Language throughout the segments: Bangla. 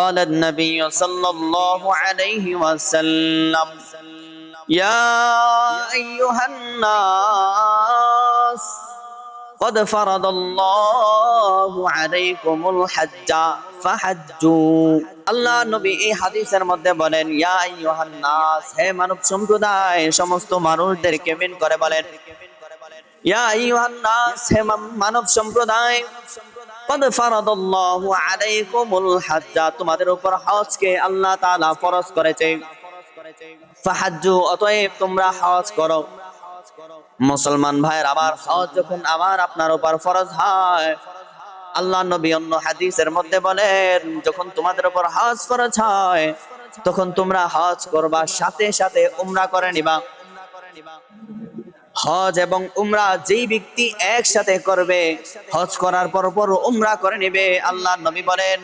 قال النبي صلى الله عليه وسلم يا أيها الناس قد فرض الله عليكم الحج فحجوا আল্লাহ নবী এই হাদিসের মধ্যে বলেন ইয়া আইয়ুহান নাস, হে মানব সম্প্রদায়, সমস্ত মানুষদেরকে মিন করে বলেন ইয়া আইয়ুহান নাস, হে মানব সম্প্রদায়, قد فرض الله عليكم الحج, তোমাদের উপর হজকে আল্লাহ তাআলা ফরজ করেছে। ফাহাজ্জু, অতএব তোমরা হজ করো। মুসলমান ভাইয়ের আমার, হজ যখন আমার আপনার উপর ফরজ হয়, আল্লাহ নবী অন্য হাদিসের মধ্যে বলেন যখন তোমাদের উপর হজ ফরজ হয় তখন তোমরা হজ করবা, সাথে সাথে উমরা করে নিবা। হজ এবং উমরা যেই ব্যক্তি একসাথে করবে, হজ করার পর পর উমরা করে নেবে, আল্লাহ নবী বলেন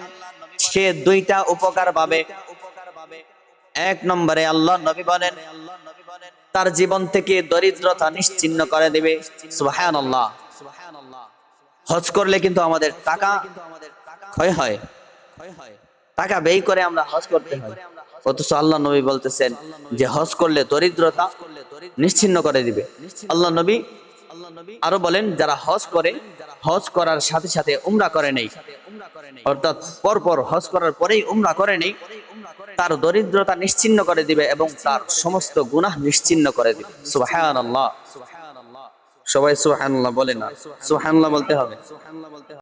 সে দুইটা উপকার পাবে। এক নম্বরে আল্লাহ নবী বলেন তার জীবন থেকে দরিদ্রতা নিশ্চিহ্ন করে দেবে। সুবহানাল্লাহ। হজ করলে কিন্তু আমাদের টাকা ক্ষয় হয়, টাকা ব্যয় করে আমরা হজ করতে হয়, অথচ আল্লাহ নবী বলতেছেন যে হজ করলে দরিদ্রতা নিশ্চিহ্ন করে দিবে। আল্লাহ নবী আরো বলেন যারা হজ করে, হজ করার সাথে সাথে উমরা করে নেই, অর্থাৎ পরপর হজ করার পরেই উমরা করে নেই, তার দরিদ্রতা নিশ্চিহ্ন করে দিবে এবং তার সমস্ত গুনাহ নিশ্চিহ্ন করে দিবে। সুবহানাল্লাহ। সবাই সুবহানাল্লাহ বলে না, সুবহানাল্লাহ বলতে হবে।